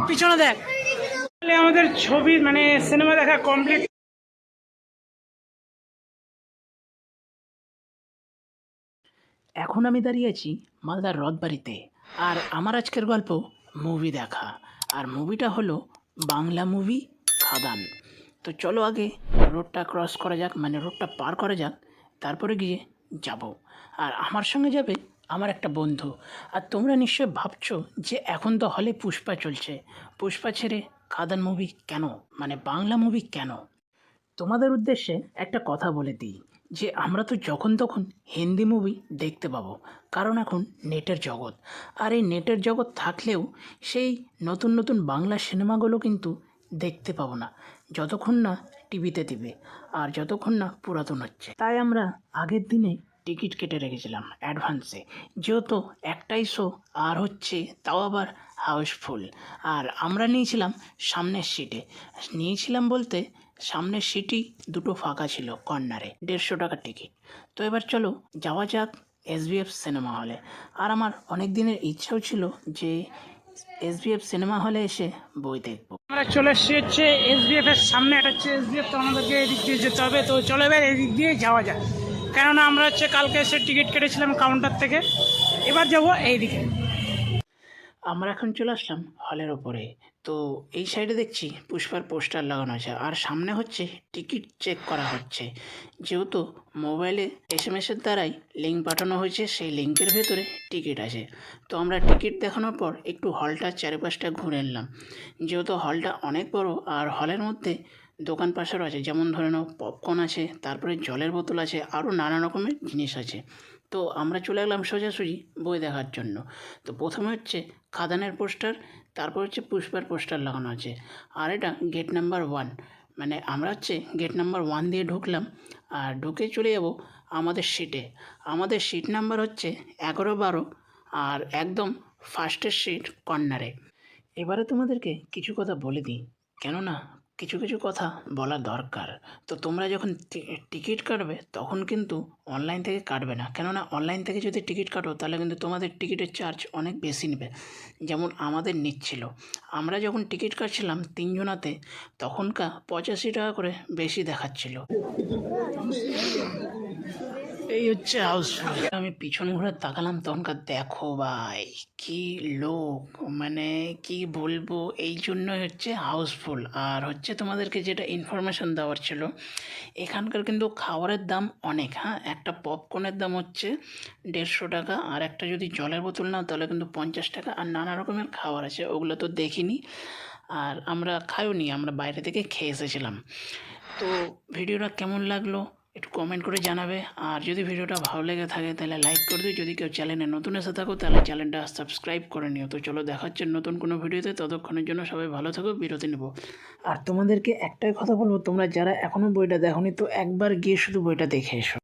পিছনে দেখ, আমাদের ছবি মানে সিনেমা দেখা কমপ্লিট। এখন আমি দাঁড়িয়ে আছি মালদার রথবাড়িতে, আর আমার আজকের গল্প মুভি দেখা। আর মুভিটা হলো বাংলা মুভি খাদান। তো চলো আগে রোডটা ক্রস করা যাক, মানে রোডটা পার করা যাক, তারপরে গিয়ে যাব। আর আমার সঙ্গে যাবে আমার একটা বন্ধু। আর তোমরা নিশ্চয় ভাবছো যে এখন তো হলে পুষ্পা চলছে, পুষ্পা ছেড়ে খাদান মুভি কেন, মানে বাংলা মুভি কেন? তোমাদের উদ্দেশ্যে একটা কথা বলে দিই যে আমরা তো যখন তখন হিন্দি মুভি দেখতে পাবো, কারণ এখন নেটের জগৎ। আর এই নেটের জগৎ থাকলেও সেই নতুন নতুন বাংলা সিনেমাগুলো কিন্তু দেখতে পাবো না, যতক্ষণ না টিভিতে দিবে আর যতক্ষণ না পুরাতন হচ্ছে। তাই আমরা আগের দিনে টিকিট কেটে রেখেছিলাম অ্যাডভান্সে, যেহেতু একটাই শো আর হচ্ছে তাও আবার হাউসফুল। আর আমরা নিয়েছিলাম সামনের সিটে, নিয়েছিলাম বলতে সামনের সিটই দুটো ফাঁকা ছিল কর্নারে, 150 টাকার টিকিট। তো এবার চলো যাওয়া যাক SBF সিনেমা হলে। আর আমার অনেক দিনের ইচ্ছাও ছিল যে SBF সিনেমা হলে এসে বই দেখবো। আমরা চলে এসেছি হচ্ছে SBF এর সামনে, এটা হচ্ছে SBF, তো আমাদেরকে এদিক দিয়ে যেতে হবে। তো চলো এবার এদিক দিয়ে যাওয়া যাক, কেননা আমরা হচ্ছে কালকে এসে টিকিট কেটেছিলাম কাউন্টার থেকে, এবার যাবো এইদিকে। আমরা এখন চলে আসলাম হলের ওপরে। তো এই সাইডে দেখছি পুষ্পার পোস্টার লাগানো আছে, আর সামনে হচ্ছে টিকিট চেক করা হচ্ছে, যেহেতু মোবাইলে SMS-এর দ্বারাই লিঙ্ক পাঠানো হয়েছে, সেই লিঙ্কের ভেতরে টিকিট আছে। তো আমরা টিকিট দেখানোর পর একটু হলটার চারিপাশটা ঘুরে নিলাম, যেহেতু হলটা অনেক বড়। আর হলের মধ্যে দোকান পাশেরও আছে, যেমন ধরে নাও পপকর্ন আছে, তারপরে জলের বোতল আছে, আরও নানা রকমের জিনিস আছে। তো আমরা চলে গেলাম সোজাসুজি বই দেখার জন্য। তো প্রথমে হচ্ছে খাদানের পোস্টার, তারপর হচ্ছে পুষ্পার পোস্টার লাগানো আছে। আর এটা গেট নাম্বার 1, মানে আমরা হচ্ছে গেট নাম্বার 1 দিয়ে ঢুকলাম, আর ঢুকে চলে যাব আমাদের সিটে। আমাদের সিট নাম্বার হচ্ছে 11-12, আর একদম ফার্স্টের সিট কর্নারে। এবারে তোমাদেরকে কিছু কথা বলে দিই, কেননা কিছু কিছু কথা বলা দরকার। তো তোমরা যখন টিকিট কাটবে তখন কিন্তু অনলাইন থেকে কাটবে না, কেননা অনলাইন থেকে যদি টিকিট কাটো তাহলে কিন্তু তোমাদের টিকিটের চার্জ অনেক বেশি নেবে, যেমন আমাদের নিচ্ছিল। আমরা যখন টিকিট কাটছিলাম 3 জনাতে, তখনকার 85 টাকা করে বেশি দেখাচ্ছিল। এই হচ্ছে হাউসফুল। আমি পিছন ঘুরে তাকালাম, তখনকার দেখো ভাই কি লোক, মানে কি বলবো, এই জন্যই হচ্ছে হাউসফুল। আর হচ্ছে তোমাদেরকে যেটা ইনফরমেশন দেওয়ার ছিল, এখানকার কিন্তু খাবারের দাম অনেক। হ্যাঁ, একটা পপকর্নের দাম হচ্ছে 150 টাকা, আর একটা যদি জলের বোতল নাও তাহলে কিন্তু 50 টাকা। আর নানা রকমের খাবার আছে, ওগুলো তো দেখিনি আর আমরা খাইও নি, আমরা বাইরে থেকে খেয়ে এসেছিলাম। তো ভিডিওটা কেমন লাগলো একটু কমেন্ট করে জানাবে। আর যদি ভিডিওটা ভালো লেগে থাকে তাহলে লাইক করে দিও। যদি কেউ চ্যানেলে নতুন এসে থাকো তাহলে চ্যানেলটা সাবস্ক্রাইব করে নিও। তো চলো দেখা হচ্ছে নতুন কোনো ভিডিওতে, ততক্ষণের জন্য সবাই ভালো থাকো, বিরতি নেবো। আর তোমাদেরকে একটাই কথা বলবো, তোমরা যারা এখনও বইটা দেখোনি তো একবার গিয়ে শুধু বইটা দেখে এসো।